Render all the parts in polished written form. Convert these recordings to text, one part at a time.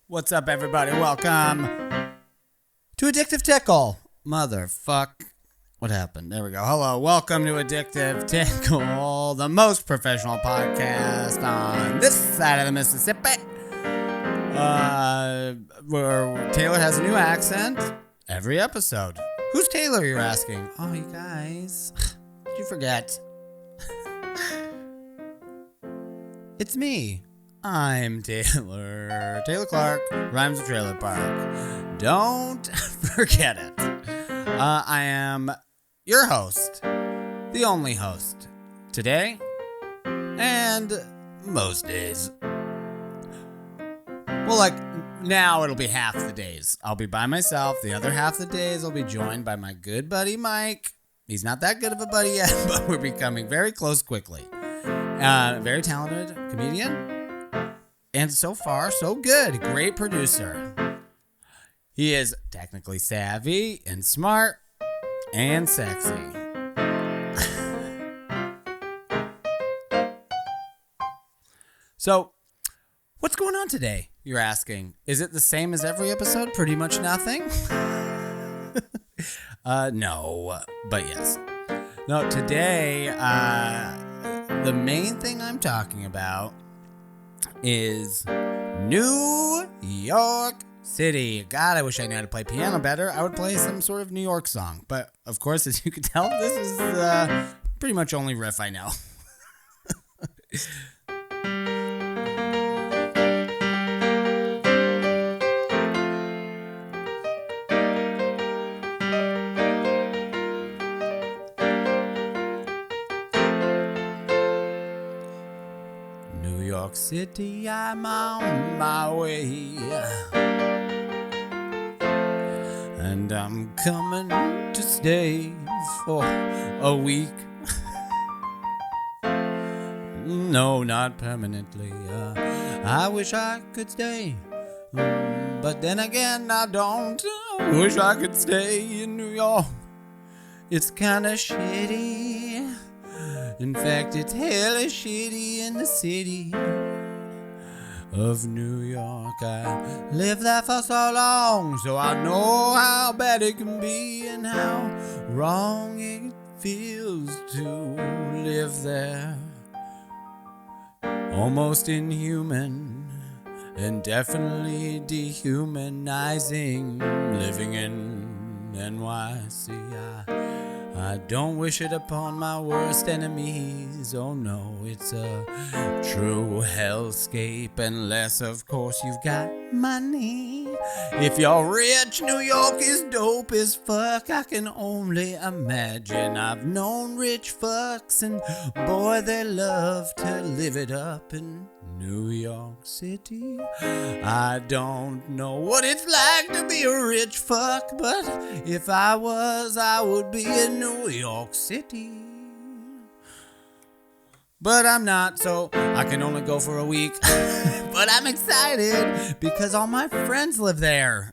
What's up, everybody? Welcome to Addictive Tickle. Motherfuck. What happened? There we go. Hello. Welcome to Addictive Tickle, the most professional podcast on this side of the Mississippi. Where Taylor has a new accent every episode. Who's Taylor, you're asking? Oh, you guys. Did you forget? It's me. I'm Taylor. Taylor Clark, rhymes with trailer park. Don't forget it. I am your host, the only host, today and most days. Well, like, now it'll be half the days. I'll be by myself. The other half the days I'll be joined by my good buddy Mike. He's not that good of a buddy yet, but we're becoming very close quickly. Very talented comedian. And so far, so good. Great producer. He is technically savvy and smart and sexy. So, what's going on today, you're asking? Is it the same as every episode? Pretty much nothing? No, but yes. No, today, the main thing I'm talking about is New York City. God, I wish I knew how to play piano better. I would play some sort of New York song. But, of course, as you can tell, this is pretty much only riff I know. New York City, I'm on my way, and I'm coming to stay for a week. No, not permanently. I wish I could stay, but then again, I don't. I wish I could stay in New York. It's kinda shitty. In fact, it's hella shitty in the city of New York. I lived there for so long, so I know how bad it can be and how wrong it feels to live there. Almost inhuman and definitely dehumanizing living in NYC. I don't wish it upon my worst enemies. Oh no, it's a true hellscape unless, of course, you've got money. If you're rich, New York is dope as fuck. I can only imagine. I've known rich fucks, and boy, they love to live it up in New York City. I don't know what it's like to be a rich fuck, but if I was, I would be in New York City. But I'm not, so I can only go for a week. But I'm excited because all my friends live there.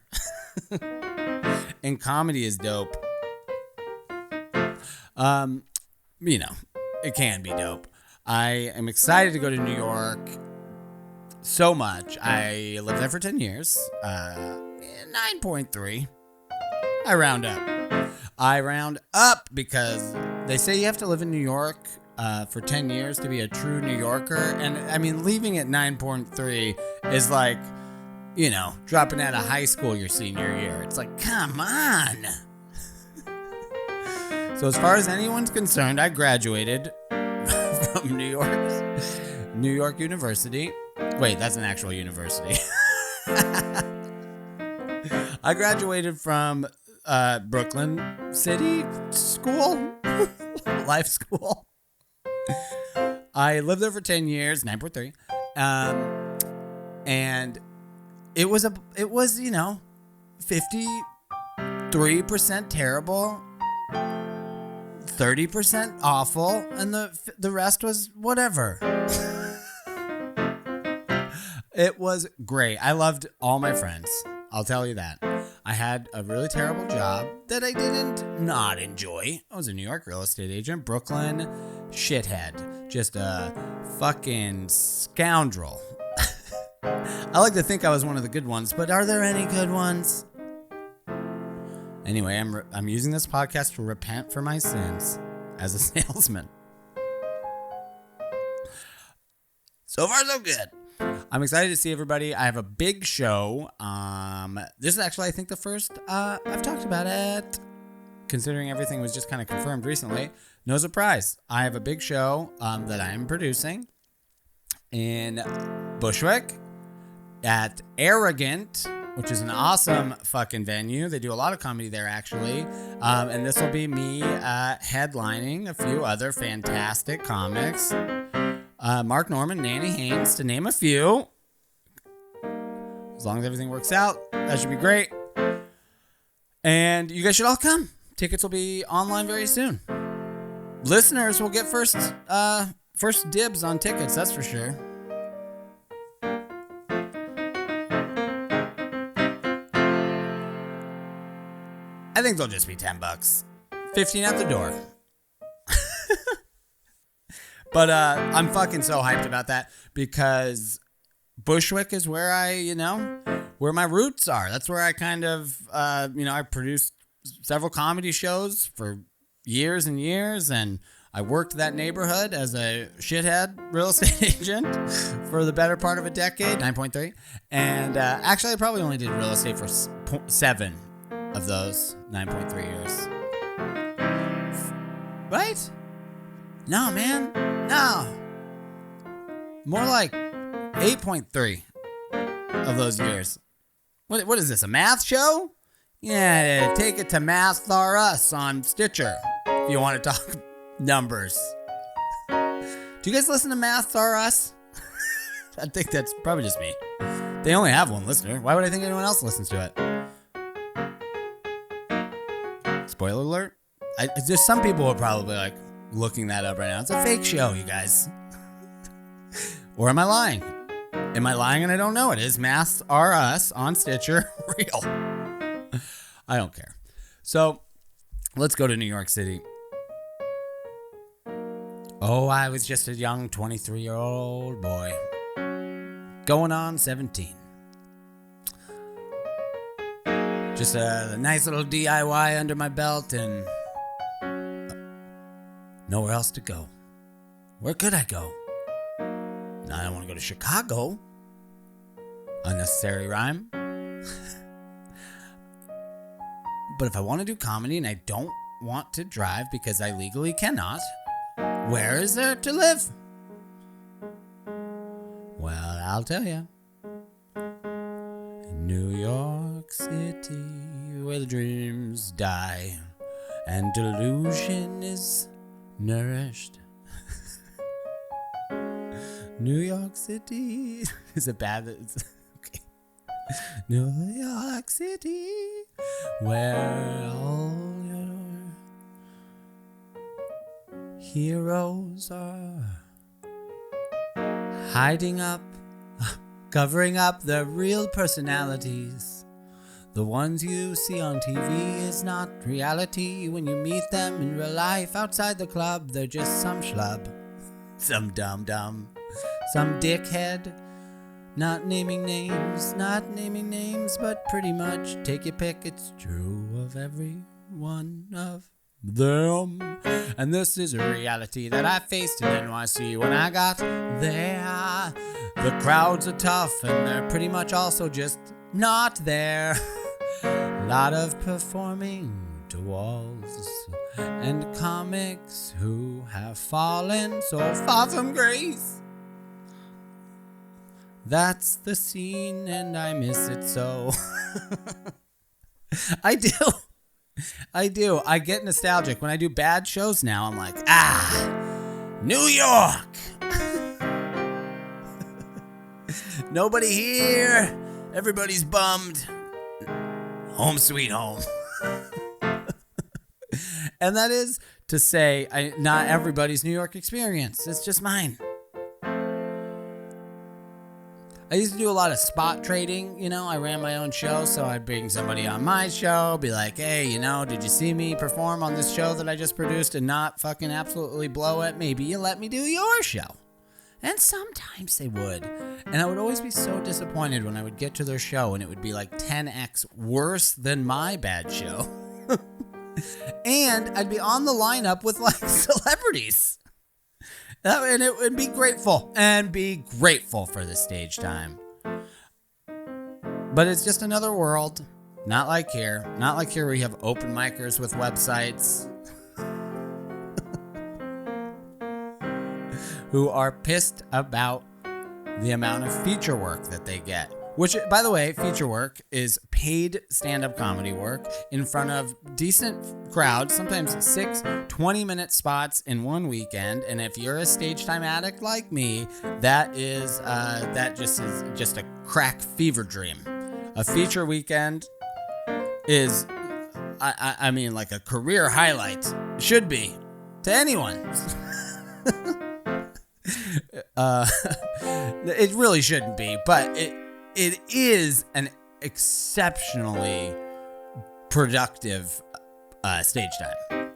And comedy is dope. You know, it can be dope. I am excited to go to New York so much. I lived there for 10 years. 9.3. I round up because they say you have to live in New York for 10 years to be a true New Yorker. And I mean, leaving at 9.3 is like, you know, dropping out of high school your senior year. It's like, come on. So as far as anyone's concerned, I graduated from New York University. Wait, that's an actual university. I graduated from Brooklyn City School, life school. I lived there for 10 years, 9.3. And it was, you know, 53% terrible, 30% awful, and the rest was whatever. It was great. I loved all my friends. I'll tell you that. I had a really terrible job that I didn't not enjoy. I was a New York real estate agent, Brooklyn shithead. Just a fucking scoundrel. I like to think I was one of the good ones, but are there any good ones? Anyway, I'm using this podcast to repent for my sins as a salesman. So far, so good. I'm excited to see everybody. I have a big show. This is actually, I think, the first I've talked about it, considering everything was just kind of confirmed recently. No surprise. I have a big show that I am producing in Bushwick at Arrogant, which is an awesome fucking venue. They do a lot of comedy there, actually. And this will be me headlining a few other fantastic comics. Mark Norman, Nanny Haynes, to name a few. As long as everything works out, that should be great. And you guys should all come. Tickets will be online very soon. Listeners will get first dibs on tickets, that's for sure. I think they'll just be $10. $15 at the door. But I'm fucking so hyped about that because Bushwick is where where my roots are. That's where I kind of, I produced several comedy shows for years and years, and I worked that neighborhood as a shithead real estate agent for the better part of a decade, 9.3. And actually, I probably only did real estate for 7 of those 9.3 years. Right? No, man. No. More like 8.3 of those years. What is this, a math show? Yeah, take it to Math R Us on Stitcher if you want to talk numbers. Do you guys listen to Math R Us? I think that's probably just me. They only have one listener. Why would I think anyone else listens to it? Spoiler alert. There's some people who are probably like looking that up right now. It's a fake show, you guys. Or am I lying? Am I lying and I don't know it? Is Math R Us on Stitcher real? I don't care. So, let's go to New York City. Oh, I was just a young 23-year-old boy. Going on 17. Just a nice little DIY under my belt and nowhere else to go. Where could I go? Now, I don't want to go to Chicago. Unnecessary rhyme. But if I want to do comedy and I don't want to drive because I legally cannot, where is there to live? Well, I'll tell you. New York City, where the dreams die and delusion is nourished. New York City. Is it bad? Okay. New York City, where all your heroes are hiding up, covering up their real personalities. The ones you see on TV is not reality. When you meet them in real life outside the club, they're just some schlub, some dum-dum, some dickhead. Not naming names, but pretty much take your pick. It's true of every one of them. And this is a reality that I faced in NYC when I got there. The crowds are tough and they're pretty much also just not there. A lot of performing to walls and comics who have fallen so far from grace. That's the scene and I miss it so. I do. I get nostalgic. When I do bad shows now, I'm like, New York. Nobody here. Everybody's bummed. Home sweet home. And that is to say, not everybody's New York experience. It's just mine. I used to do a lot of spot trading, I ran my own show, so I'd bring somebody on my show, be like, hey, did you see me perform on this show that I just produced and not fucking absolutely blow it? Maybe you let me do your show. And sometimes they would. And I would always be so disappointed when I would get to their show and it would be like 10x worse than my bad show. And I'd be on the lineup with like celebrities. And it would be grateful. And be grateful for the stage time. But it's just another world. Not like here. Not like here where you have open micers with websites. Who are pissed about the amount of feature work that they get. Which, by the way, feature work is paid stand-up comedy work in front of decent crowds, sometimes 6 20-minute spots in one weekend. And if you're a stage time addict like me, that is just a crack fever dream. A feature weekend is, I mean, like a career highlight. Should be to anyone. It really shouldn't be, but it is an exceptionally productive stage time,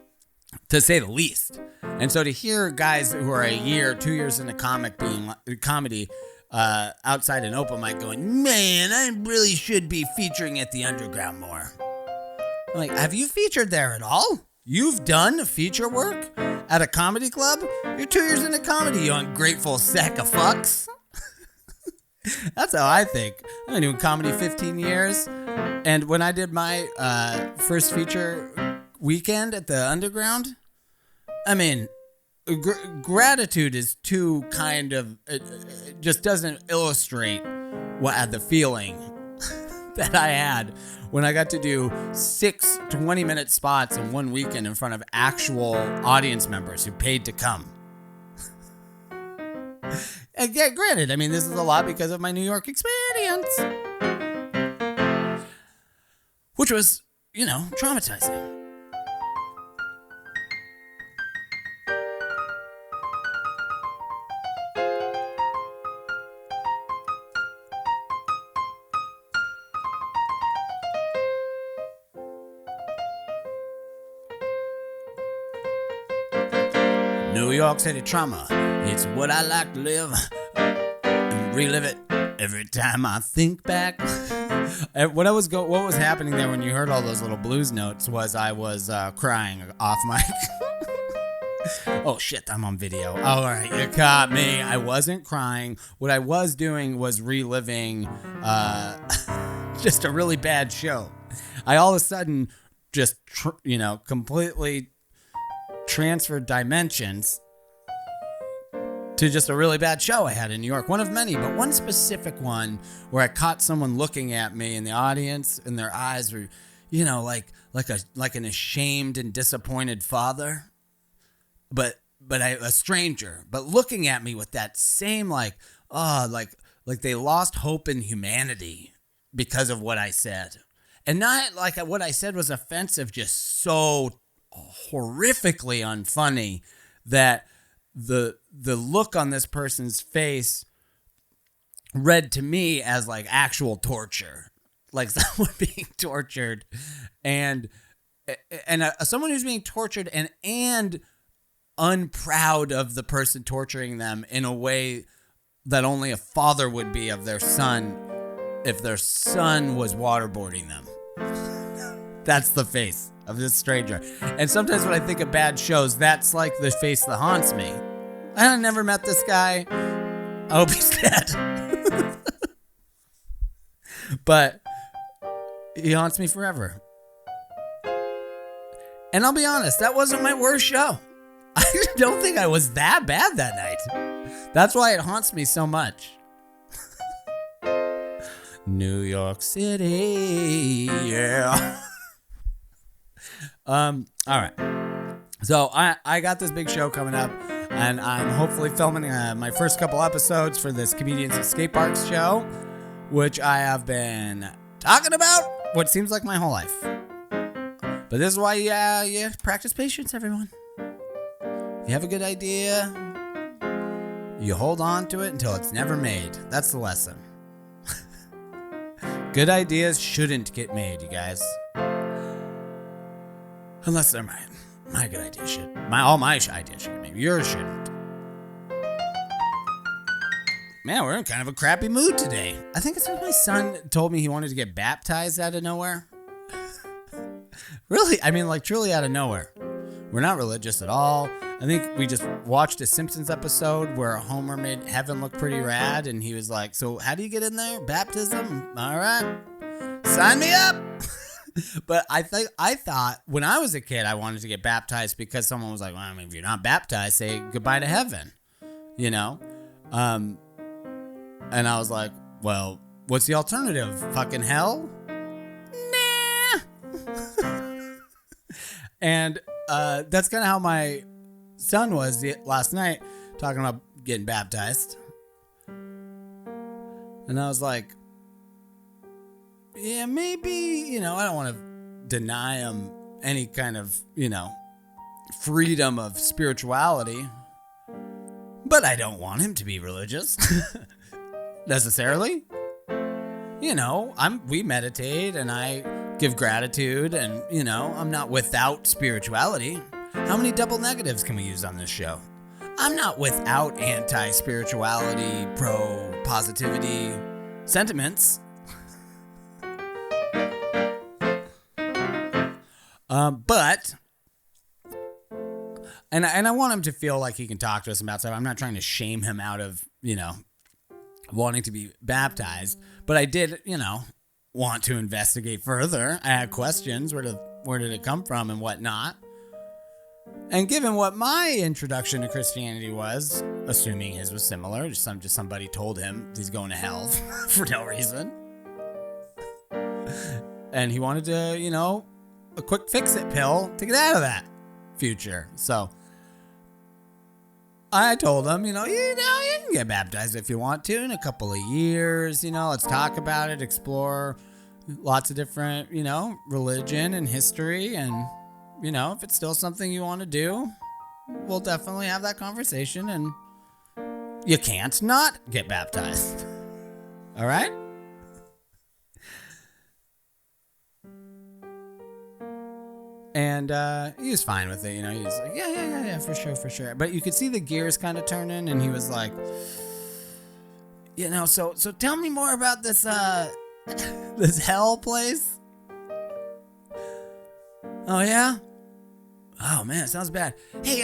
to say the least. And so to hear guys who are a year, 2 years into comedy outside an open mic going, man, I really should be featuring at the Underground more. I'm like, have you featured there at all? You've done feature work at a comedy club? You're 2 years into comedy, you ungrateful sack of fucks. That's how I think. I've been doing comedy 15 years. And when I did my first feature weekend at the Underground, I mean, gratitude is too kind of, it just doesn't illustrate what the feeling that I had when I got to do 6 20-minute spots in one weekend in front of actual audience members who paid to come. And granted, I mean, this is a lot because of my New York experience, which was, traumatizing. New York City trauma, it's what I like to live and relive it every time I think back. What was happening there when you heard all those little blues notes was I was crying off mic. Oh shit, I'm on video. All right, you caught me. I wasn't crying. What I was doing was reliving just a really bad show. I all of a sudden just completely transferred dimensions to just a really bad show I had in New York. One of many, but one specific one where I caught someone looking at me in the audience and their eyes were, like an ashamed and disappointed father, but a stranger, but looking at me with that same like they lost hope in humanity because of what I said. And not like what I said was offensive, just so horrifically unfunny that the look on this person's face read to me as like actual torture, like someone being tortured and someone who's being tortured and unproud of the person torturing them in a way that only a father would be of their son if their son was waterboarding them. That's the face of this stranger. And sometimes when I think of bad shows, that's like the face that haunts me. I never met this guy. I hope he's dead. But he haunts me forever. And I'll be honest, that wasn't my worst show. I don't think I was that bad that night. That's why it haunts me so much. New York City, yeah. All right. So I got this big show coming up, and I'm hopefully filming my first couple episodes for this Comedians Escape Parks show, which I have been talking about what seems like my whole life. But this is why you practice patience, everyone. You have a good idea, you hold on to it until it's never made. That's the lesson. Good ideas shouldn't get made, you guys. Unless they're mine. My good idea should. All my ideas should get made. Yours shouldn't. man, we're in kind of a crappy mood today. I think it's when my son told me he wanted to get baptized out of nowhere. Really? I mean, like, truly out of nowhere. We're not religious at all. I think we just watched a Simpsons episode where Homer made heaven look pretty rad, and he was like, so how do you get in there? Baptism? All right. Sign me up. But I thought when I was a kid, I wanted to get baptized because someone was like, well, I mean, if you're not baptized, say goodbye to heaven, you know? And I was like, well, what's the alternative? Fucking hell? Nah. And that's kind of how my son was last night, talking about getting baptized. And I was like, yeah, maybe, you know, I don't want to deny him any kind of, you know, freedom of spirituality, but I don't want him to be religious necessarily. You know, we meditate and I give gratitude and, you know, I'm not without spirituality. How many double negatives can we use on this show? I'm not without anti-spirituality, pro-positivity sentiments. But, and I want him to feel like he can talk to us about stuff. I'm not trying to shame him out of, you know, wanting to be baptized, but I did, you know, want to investigate further. I had questions. Where did it come from and whatnot? And given what my introduction to Christianity was, assuming his was similar, just somebody told him he's going to hell for no reason. And he wanted to, you know, a quick fix-it pill to get out of that future. So I told him, you can get baptized if you want to in a couple of years. You know, let's talk about it, explore lots of different, you know, religion and history. And, you know, if it's still something you want to do, we'll definitely have that conversation. And you can't not get baptized. All right? And he was fine with it, you know. He was like, yeah, for sure. But you could see the gears kind of turning, and he was like, you know, so tell me more about this this hell place. Oh yeah? Oh man, it sounds bad. Hey,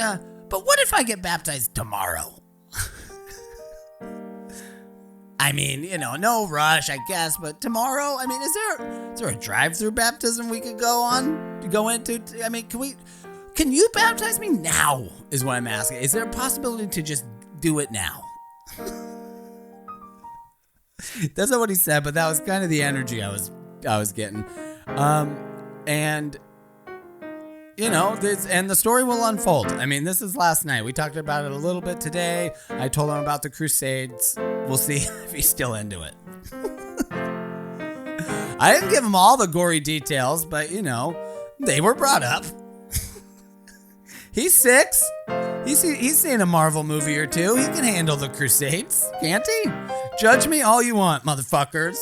but what if I get baptized tomorrow? I mean, you know, no rush, I guess, but tomorrow, I mean, is there a drive-through baptism we could go into? I mean, can you baptize me now, is what I'm asking. Is there a possibility to just do it now? That's not what he said, but that was kind of the energy I was getting. And you know, the story will unfold. I mean, this is last night. We talked about it a little bit today. I told him about the Crusades. We'll see if he's still into it. I didn't give him all the gory details, but, you know, they were brought up. He's 6. He's seen a Marvel movie or two. He can handle the Crusades, can't he? Judge me all you want, motherfuckers.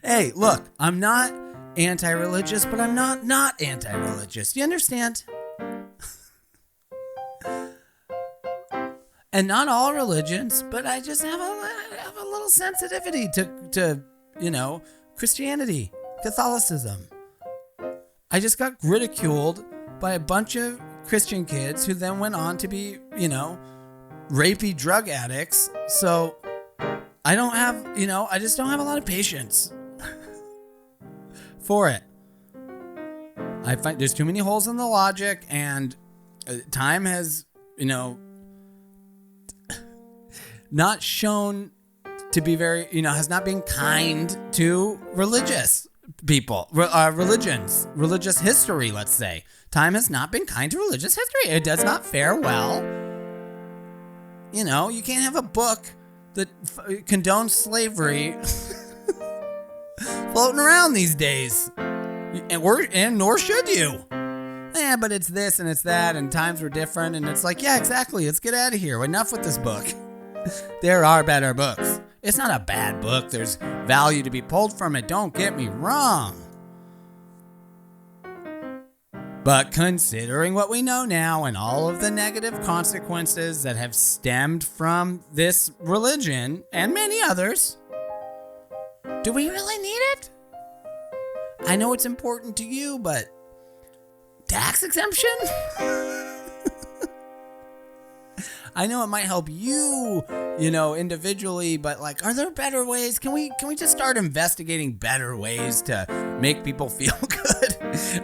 Hey, look, I'm not anti-religious, but I'm not anti-religious. You understand? And not all religions, but I just have a little sensitivity to you know, Christianity, Catholicism. I just got ridiculed by a bunch of Christian kids who then went on to be, you know, rapey drug addicts. So I just don't have a lot of patience for it. I find there's too many holes in the logic, and time has, you know, not shown to be very, you know, has not been kind to religious people, religious history, let's say. Time has not been kind to religious history. It does not fare well. You know, you can't have a book that condones slavery floating around these days. And nor should you. Yeah, but it's this and it's that, and times were different, and it's like, yeah, exactly. Let's get out of here. Enough with this book. There are better books. It's not a bad book. There's value to be pulled from it. Don't get me wrong. But considering what we know now and all of the negative consequences that have stemmed from this religion and many others, do we really need it? I know it's important to you, but tax exemption? I know it might help you, individually, but like, are there better ways? Can we just start investigating better ways to make people feel good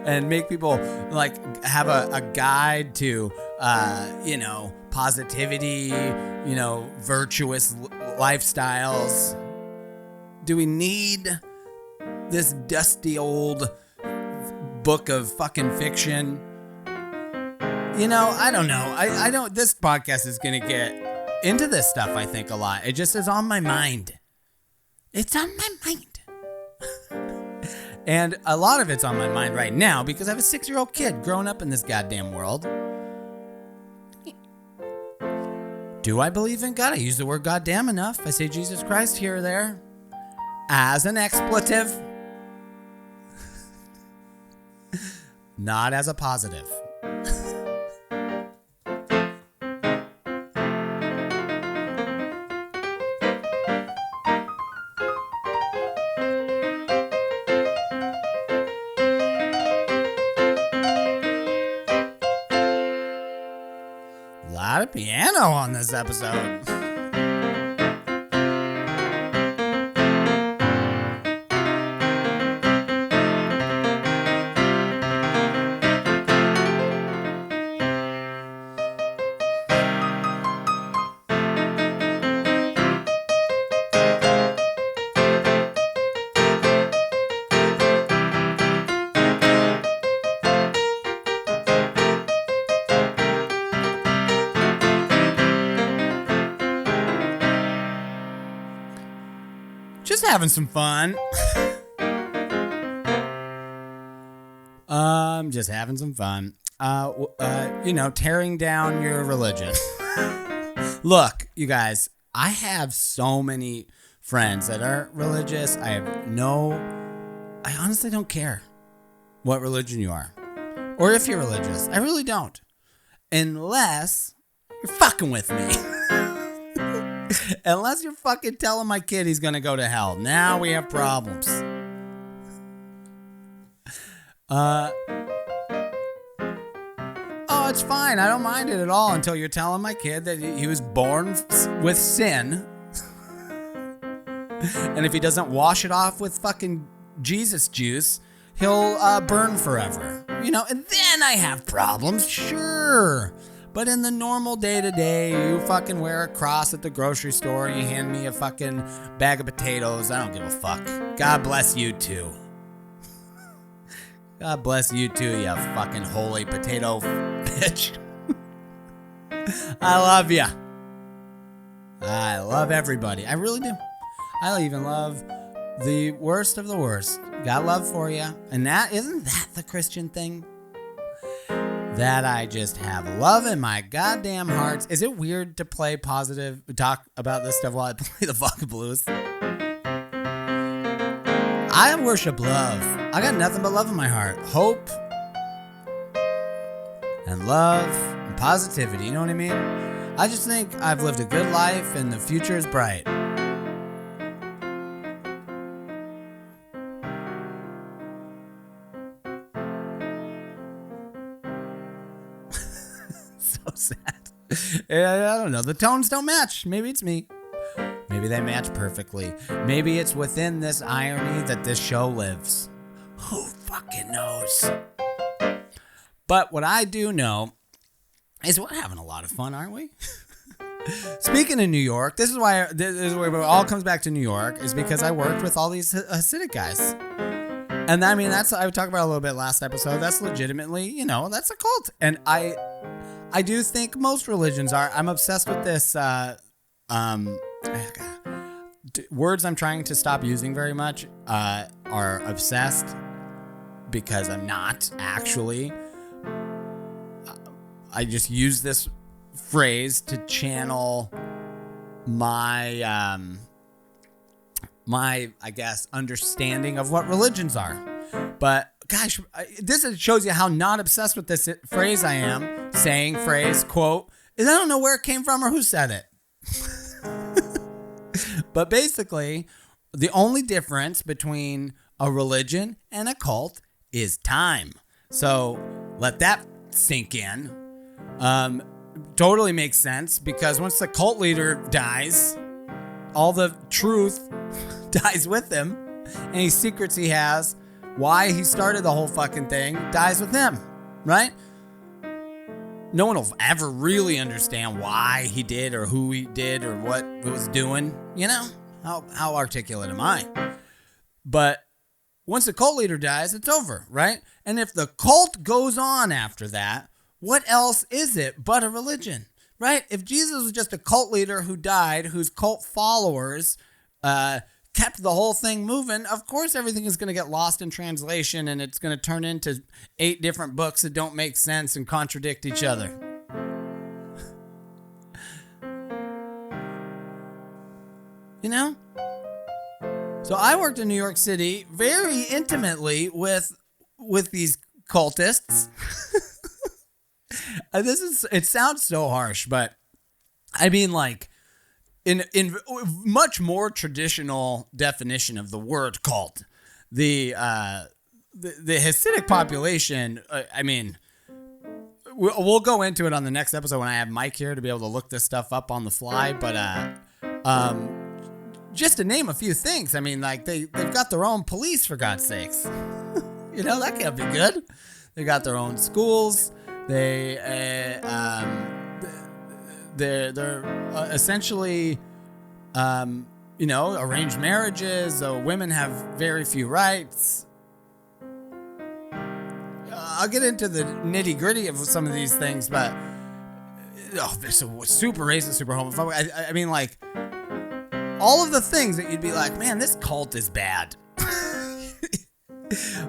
and make people like have a guide to, positivity, virtuous lifestyles? Do we need this dusty old book of fucking fiction? I don't know. I don't. This podcast is going to get into this stuff, I think, a lot. It just is on my mind. It's on my mind. And a lot of it's on my mind right now because I have a 6-year-old kid growing up in this goddamn world. Do I believe in God? I use the word goddamn enough. I say Jesus Christ here or there as an expletive, not as a positive. A lot of piano on this episode. Just having some fun. Just having some fun. Tearing down your religion. Look, you guys, I have so many friends that are religious. I honestly don't care what religion you are or if you're religious. I really don't. Unless you're fucking with me. Unless you're fucking telling my kid he's gonna go to hell. Now we have problems. It's fine. I don't mind it at all until you're telling my kid that he was born with sin. And if he doesn't wash it off with fucking Jesus juice, he'll burn forever. And then I have problems, sure. But in the normal day-to-day, you fucking wear a cross at the grocery store, you hand me a fucking bag of potatoes, I don't give a fuck. God bless you too. God bless you too, you fucking holy potato bitch. I love ya. I love everybody. I really do. I even love the worst of the worst. Got love for you. And isn't that the Christian thing? That I just have love in my goddamn heart. Is it weird to talk about this stuff while I play the fucking blues? I worship love. I got nothing but love in my heart. Hope and love and positivity. You know what I mean? I just think I've lived a good life and the future is bright. Sad. I don't know. The tones don't match. Maybe it's me. Maybe they match perfectly. Maybe it's within this irony that this show lives. Who fucking knows? But what I do know is we're having a lot of fun, aren't we? Speaking of New York, this is where it all comes back to New York, is because I worked with all these Hasidic guys. And I mean, I talked about a little bit last episode. That's legitimately, that's a cult. And I do think most religions are. I'm obsessed with this words I'm trying to stop using very much are obsessed, because I'm not actually. I just use this phrase to channel my my, I guess, understanding of what religions are. But gosh, this shows you how not obsessed with this phrase I am. Saying, phrase, quote. Is I don't know where it came from or who said it. But basically, the only difference between a religion and a cult is time. So let that sink in. Totally makes sense, because once the cult leader dies, all the truth dies with him. Any secrets he has, why he started the whole fucking thing, dies with him, right? No one will ever really understand why he did or who he did or what he was doing. You know, how articulate am I? But once the cult leader dies, it's over, right? And if the cult goes on after that, what else is it but a religion, right? If Jesus was just a cult leader who died, whose cult followers kept the whole thing moving, of course everything is going to get lost in translation, and it's going to turn into 8 different books that don't make sense and contradict each other. You know? So I worked in New York City very intimately with these cultists. It sounds so harsh, but I mean, like, in much more traditional definition of the word cult, the Hasidic population, I mean, we'll go into it on the next episode when I have Mike here to be able to look this stuff up on the fly, but just to name a few things, I mean, like, they've got their own police, for God's sakes. You know, that can't be good. They got their own schools. They're essentially, you know, arranged marriages. Women have very few rights. I'll get into the nitty gritty of some of these things, but they're so super racist, super homophobic. I mean, like, all of the things that you'd be like, man, this cult is bad.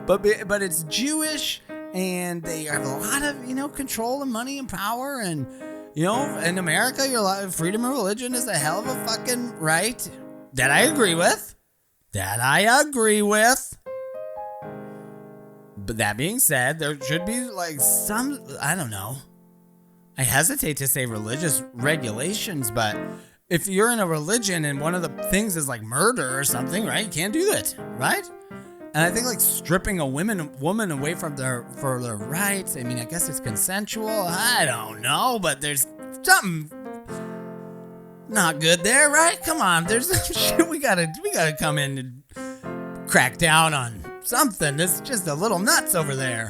But it's Jewish. And they have a lot of, you know, control and money and power. And, you know, in America, freedom of religion is a hell of a fucking right. That I agree with. But that being said, there should be, like, some, I don't know. I hesitate to say religious regulations, but if you're in a religion and one of the things is, like, murder or something, right? You can't do that, right? And I think, like, stripping a woman away from their rights, I mean, I guess it's consensual. I don't know, but there's something not good there, right? Come on, there's shit we gotta come in and crack down on something. There's just a little nuts over there.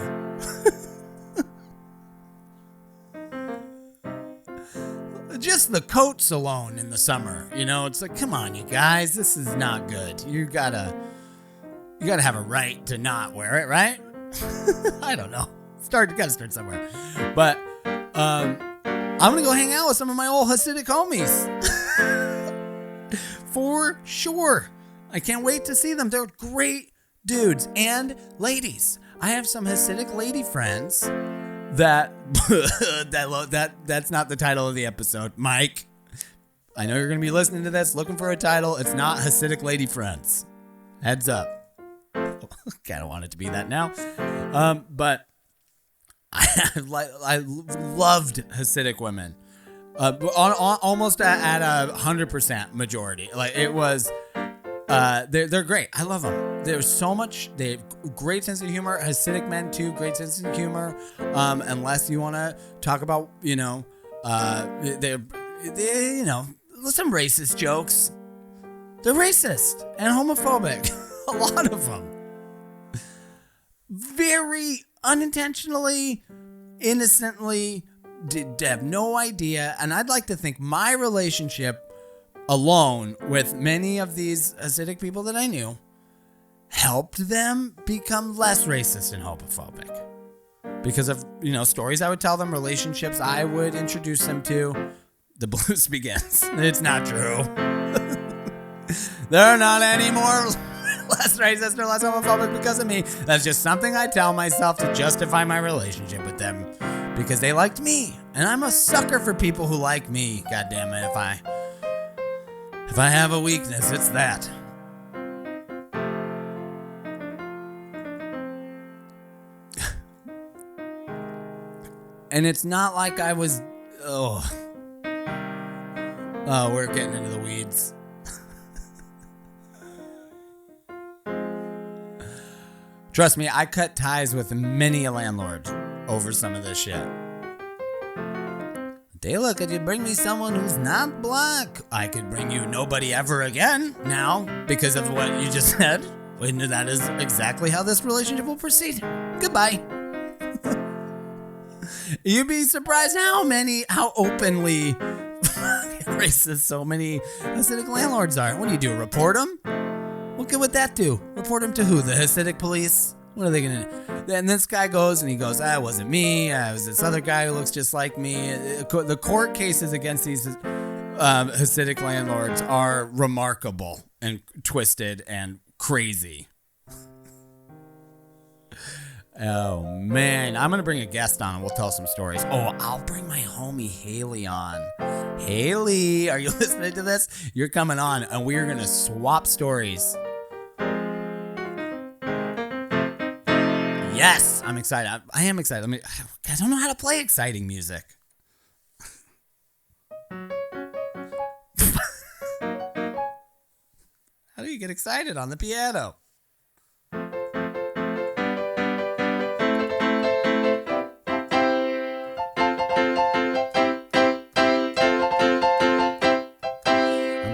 Just the coats alone in the summer, you know, it's like, come on, you guys, this is not good. You gotta have a right to not wear it, right? I don't know. You gotta start somewhere. But I'm gonna go hang out with some of my old Hasidic homies. For sure. I can't wait to see them. They're great dudes and ladies. I have some Hasidic lady friends that that's not the title of the episode. Mike, I know you're gonna be listening to this looking for a title. It's not Hasidic lady friends. Heads up. Kind of want it to be that now. But I loved Hasidic women. Almost at 100% majority. Like, it was, they're great. I love them. There's so much, they have great sense of humor. Hasidic men too, great sense of humor. Unless you want to talk about, you know, they're, you know, some racist jokes. They're racist and homophobic. A lot of them. Very unintentionally, innocently, did have no idea. And I'd like to think my relationship alone with many of these Hasidic people that I knew helped them become less racist and homophobic. Because of, you know, stories I would tell them, relationships I would introduce them to. The blues begins. It's not true. They're not any more less racist or less homophobic because of me. That's just something I tell myself to justify my relationship with them, because they liked me, and I'm a sucker for people who like me. God damn it, if I have a weakness, it's that. And it's not like I was... Oh, we're getting into the weeds. Trust me, I cut ties with many a landlord over some of this shit. Dayla, could you bring me someone who's not black? I could bring you nobody ever again now because of what you just said. And that is exactly how this relationship will proceed. Goodbye. You'd be surprised how openly racist so many Hasidic landlords are. What do? Report them? What good would that do? Report them to who? The Hasidic police? What are they going to do? Then this guy goes and he goes, it wasn't me. It was this other guy who looks just like me. The court cases against these Hasidic landlords are remarkable and twisted and crazy. Oh, man. I'm going to bring a guest on and we'll tell some stories. Oh, I'll bring my homie Haley on. Haley, are you listening to this? You're coming on and we're going to swap stories. Yes, I'm excited. I am excited. I don't know how to play exciting music. How do you get excited on the piano? I'm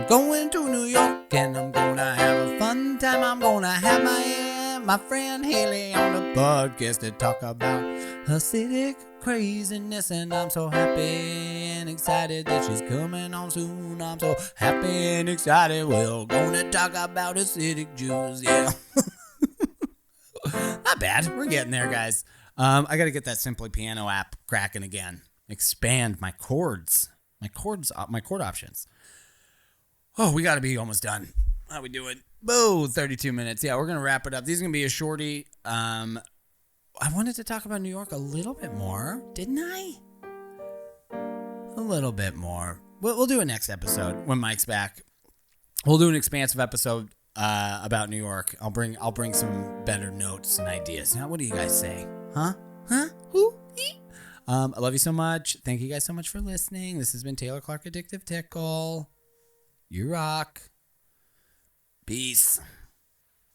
going to New York and I'm gonna have a fun time. I'm gonna have my friend Haley on the podcast to talk about Hasidic craziness, and I'm so happy and excited that she's coming on soon. I'm so happy and excited. We're gonna talk about Hasidic Jews, yeah. Not bad. We're getting there, guys. I gotta get that Simply Piano app cracking again. Expand my chord options. Oh, we gotta be almost done. How we doing? Boo, 32 minutes. Yeah, we're going to wrap it up. This is going to be a shorty. I wanted to talk about New York a little bit more, didn't I? A little bit more. We'll do a next episode when Mike's back. We'll do an expansive episode about New York. I'll bring some better notes and ideas. Now, what do you guys say? Huh? Who? I love you so much. Thank you guys so much for listening. This has been Taylor Clark Addictive Tickle. You rock. Peace.